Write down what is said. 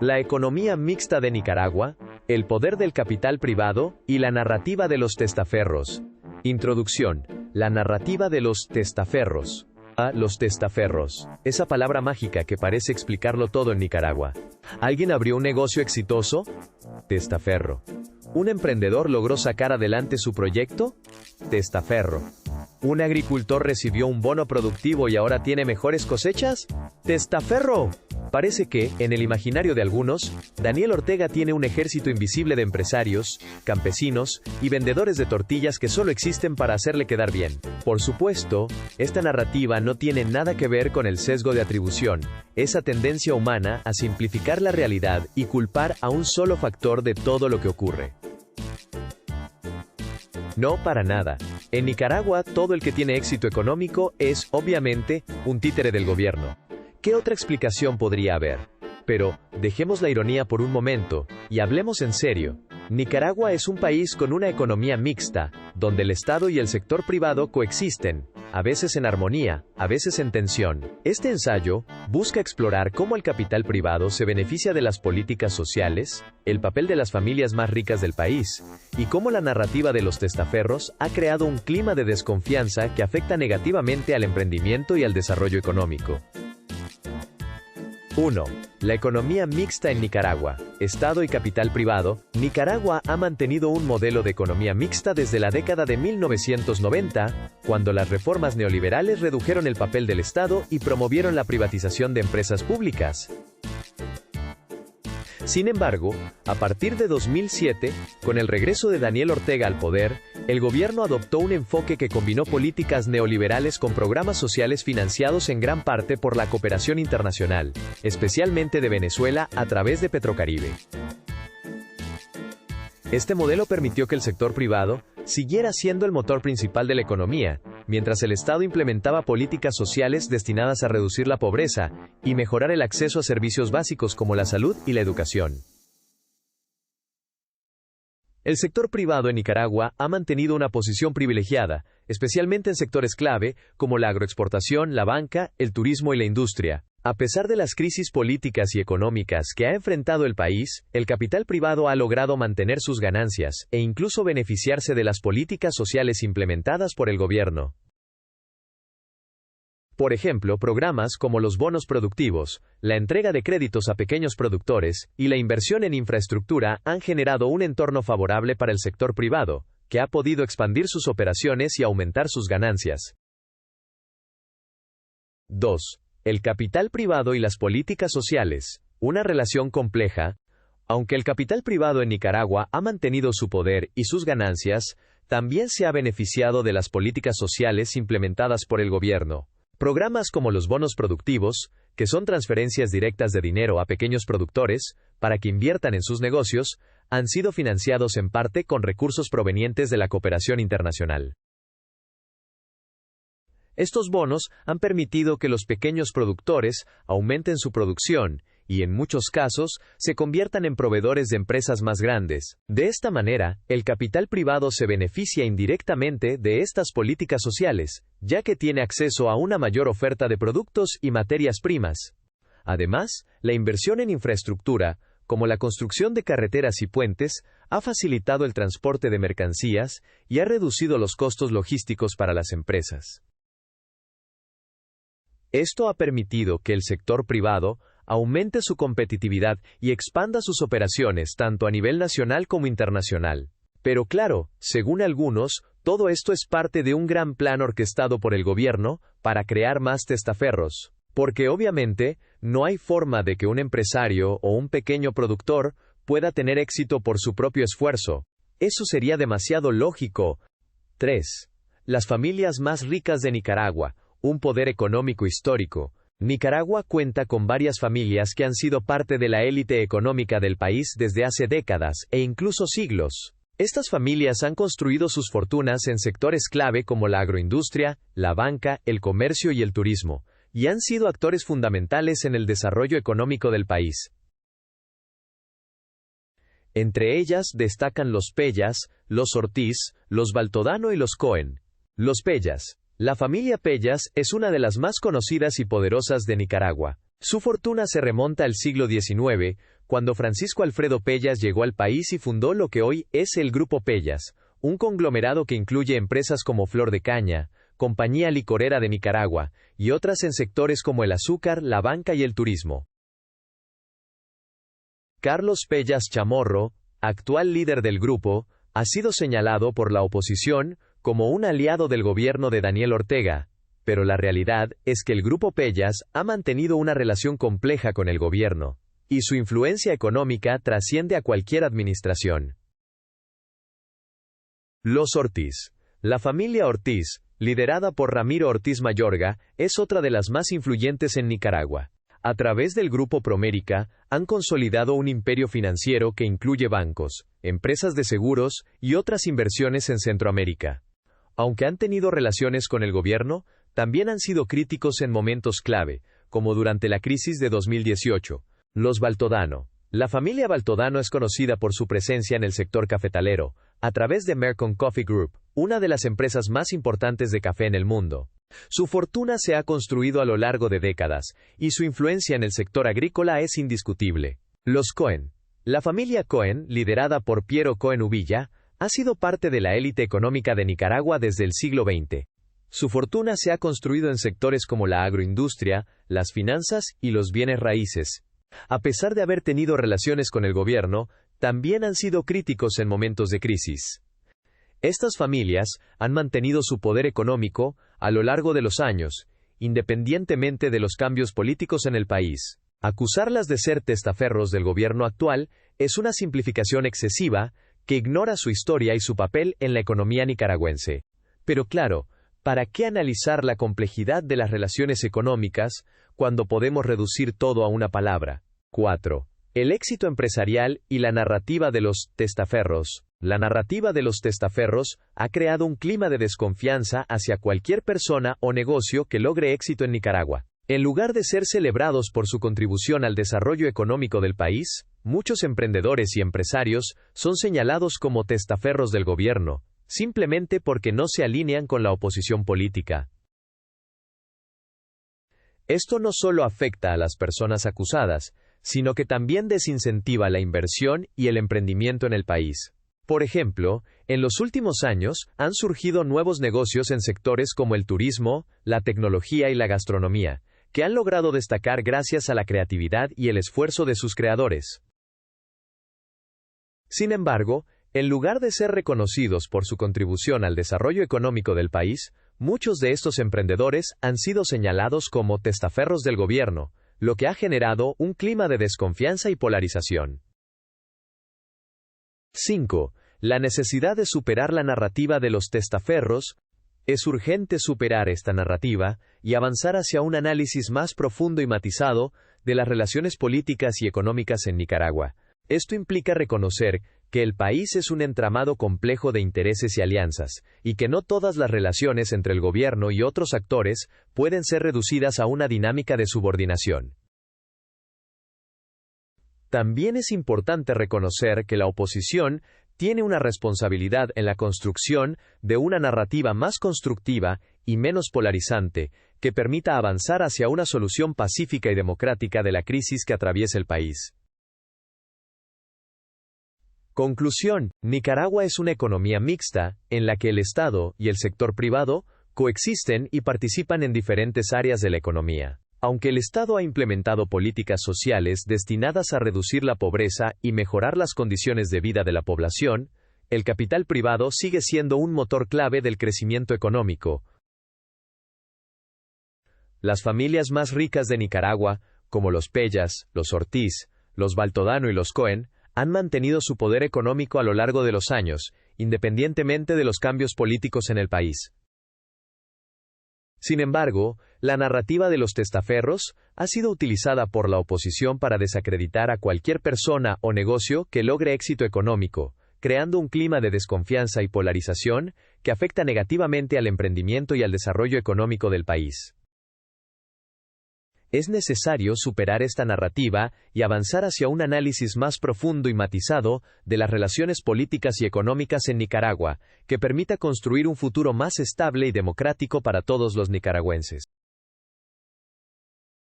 La economía mixta de Nicaragua, el poder del capital privado y la narrativa de los testaferros. Introducción. La narrativa de los testaferros. Los testaferros. Esa palabra mágica que parece explicarlo todo en Nicaragua. ¿Alguien abrió un negocio exitoso? Testaferro. ¿Un emprendedor logró sacar adelante su proyecto? Testaferro. ¿Un agricultor recibió un bono productivo y ahora tiene mejores cosechas? ¡Testaferro! Parece que, en el imaginario de algunos, Daniel Ortega tiene un ejército invisible de empresarios, campesinos y vendedores de tortillas que solo existen para hacerle quedar bien. Por supuesto, esta narrativa no tiene nada que ver con el sesgo de atribución, esa tendencia humana a simplificar la realidad y culpar a un solo factor de todo lo que ocurre. No, para nada. En Nicaragua, todo el que tiene éxito económico es, obviamente, un títere del gobierno. ¿Qué otra explicación podría haber? Pero, dejemos la ironía por un momento, y hablemos en serio. Nicaragua es un país con una economía mixta, donde el Estado y el sector privado coexisten, a veces en armonía, a veces en tensión. Este ensayo busca explorar cómo el capital privado se beneficia de las políticas sociales, el papel de las familias más ricas del país, y cómo la narrativa de los testaferros ha creado un clima de desconfianza que afecta negativamente al emprendimiento y al desarrollo económico. 1. La economía mixta en Nicaragua. Estado y capital privado. Nicaragua ha mantenido un modelo de economía mixta desde la década de 1990, cuando las reformas neoliberales redujeron el papel del Estado y promovieron la privatización de empresas públicas. Sin embargo, a partir de 2007, con el regreso de Daniel Ortega al poder, el gobierno adoptó un enfoque que combinó políticas neoliberales con programas sociales financiados en gran parte por la cooperación internacional, especialmente de Venezuela a través de Petrocaribe. Este modelo permitió que el sector privado siguiera siendo el motor principal de la economía, mientras el Estado implementaba políticas sociales destinadas a reducir la pobreza y mejorar el acceso a servicios básicos como la salud y la educación. El sector privado en Nicaragua ha mantenido una posición privilegiada, especialmente en sectores clave como la agroexportación, la banca, el turismo y la industria. A pesar de las crisis políticas y económicas que ha enfrentado el país, el capital privado ha logrado mantener sus ganancias e incluso beneficiarse de las políticas sociales implementadas por el gobierno. Por ejemplo, programas como los bonos productivos, la entrega de créditos a pequeños productores y la inversión en infraestructura han generado un entorno favorable para el sector privado, que ha podido expandir sus operaciones y aumentar sus ganancias. 2. El capital privado y las políticas sociales. Una relación compleja. Aunque el capital privado en Nicaragua ha mantenido su poder y sus ganancias, también se ha beneficiado de las políticas sociales implementadas por el gobierno. Programas como los bonos productivos, que son transferencias directas de dinero a pequeños productores, para que inviertan en sus negocios, han sido financiados en parte con recursos provenientes de la cooperación internacional. Estos bonos han permitido que los pequeños productores aumenten su producción y, en muchos casos, se conviertan en proveedores de empresas más grandes. De esta manera, el capital privado se beneficia indirectamente de estas políticas sociales, ya que tiene acceso a una mayor oferta de productos y materias primas. Además, la inversión en infraestructura, como la construcción de carreteras y puentes, ha facilitado el transporte de mercancías y ha reducido los costos logísticos para las empresas. Esto ha permitido que el sector privado aumente su competitividad y expanda sus operaciones tanto a nivel nacional como internacional. Pero claro, según algunos, todo esto es parte de un gran plan orquestado por el gobierno para crear más testaferros. Porque obviamente, no hay forma de que un empresario o un pequeño productor pueda tener éxito por su propio esfuerzo. Eso sería demasiado lógico. 3. Las familias más ricas de Nicaragua. Un poder económico histórico. Nicaragua cuenta con varias familias que han sido parte de la élite económica del país desde hace décadas e incluso siglos. Estas familias han construido sus fortunas en sectores clave como la agroindustria, la banca, el comercio y el turismo, y han sido actores fundamentales en el desarrollo económico del país. Entre ellas destacan los Pellas, los Ortiz, los Baltodano y los Cohen. Los Pellas. La familia Pellas es una de las más conocidas y poderosas de Nicaragua. Su fortuna se remonta al siglo XIX, cuando Francisco Alfredo Pellas llegó al país y fundó lo que hoy es el Grupo Pellas, un conglomerado que incluye empresas como Flor de Caña, Compañía Licorera de Nicaragua, y otras en sectores como el azúcar, la banca y el turismo. Carlos Pellas Chamorro, actual líder del grupo, ha sido señalado por la oposición como un aliado del gobierno de Daniel Ortega, pero la realidad es que el Grupo Pellas ha mantenido una relación compleja con el gobierno, y su influencia económica trasciende a cualquier administración. Los Ortiz. La familia Ortiz, liderada por Ramiro Ortiz Mayorga, es otra de las más influyentes en Nicaragua. A través del Grupo Promérica, han consolidado un imperio financiero que incluye bancos, empresas de seguros y otras inversiones en Centroamérica. Aunque han tenido relaciones con el gobierno, también han sido críticos en momentos clave, como durante la crisis de 2018. Los Baltodano. La familia Baltodano es conocida por su presencia en el sector cafetalero, a través de Mercon Coffee Group, una de las empresas más importantes de café en el mundo. Su fortuna se ha construido a lo largo de décadas, y su influencia en el sector agrícola es indiscutible. Los Cohen. La familia Cohen, liderada por Piero Cohen Uvilla, ha sido parte de la élite económica de Nicaragua desde el siglo XX. Su fortuna se ha construido en sectores como la agroindustria, las finanzas y los bienes raíces. A pesar de haber tenido relaciones con el gobierno, también han sido críticos en momentos de crisis. Estas familias han mantenido su poder económico a lo largo de los años, independientemente de los cambios políticos en el país. Acusarlas de ser testaferros del gobierno actual es una simplificación excesiva que ignora su historia y su papel en la economía nicaragüense. Pero claro, ¿para qué analizar la complejidad de las relaciones económicas cuando podemos reducir todo a una palabra? 4. El éxito empresarial y la narrativa de los testaferros. La narrativa de los testaferros ha creado un clima de desconfianza hacia cualquier persona o negocio que logre éxito en Nicaragua. En lugar de ser celebrados por su contribución al desarrollo económico del país, muchos emprendedores y empresarios son señalados como testaferros del gobierno, simplemente porque no se alinean con la oposición política. Esto no solo afecta a las personas acusadas, sino que también desincentiva la inversión y el emprendimiento en el país. Por ejemplo, en los últimos años han surgido nuevos negocios en sectores como el turismo, la tecnología y la gastronomía, que han logrado destacar gracias a la creatividad y el esfuerzo de sus creadores. Sin embargo, en lugar de ser reconocidos por su contribución al desarrollo económico del país, muchos de estos emprendedores han sido señalados como testaferros del gobierno, lo que ha generado un clima de desconfianza y polarización. 5. La necesidad de superar la narrativa de los testaferros. Es urgente superar esta narrativa y avanzar hacia un análisis más profundo y matizado de las relaciones políticas y económicas en Nicaragua. Esto implica reconocer que el país es un entramado complejo de intereses y alianzas, y que no todas las relaciones entre el gobierno y otros actores pueden ser reducidas a una dinámica de subordinación. También es importante reconocer que la oposición tiene una responsabilidad en la construcción de una narrativa más constructiva y menos polarizante, que permita avanzar hacia una solución pacífica y democrática de la crisis que atraviesa el país. Conclusión: Nicaragua es una economía mixta, en la que el Estado y el sector privado coexisten y participan en diferentes áreas de la economía. Aunque el Estado ha implementado políticas sociales destinadas a reducir la pobreza y mejorar las condiciones de vida de la población, el capital privado sigue siendo un motor clave del crecimiento económico. Las familias más ricas de Nicaragua, como los Pellas, los Ortiz, los Baltodano y los Cohen, han mantenido su poder económico a lo largo de los años, independientemente de los cambios políticos en el país. Sin embargo, la narrativa de los testaferros ha sido utilizada por la oposición para desacreditar a cualquier persona o negocio que logre éxito económico, creando un clima de desconfianza y polarización que afecta negativamente al emprendimiento y al desarrollo económico del país. Es necesario superar esta narrativa y avanzar hacia un análisis más profundo y matizado de las relaciones políticas y económicas en Nicaragua, que permita construir un futuro más estable y democrático para todos los nicaragüenses.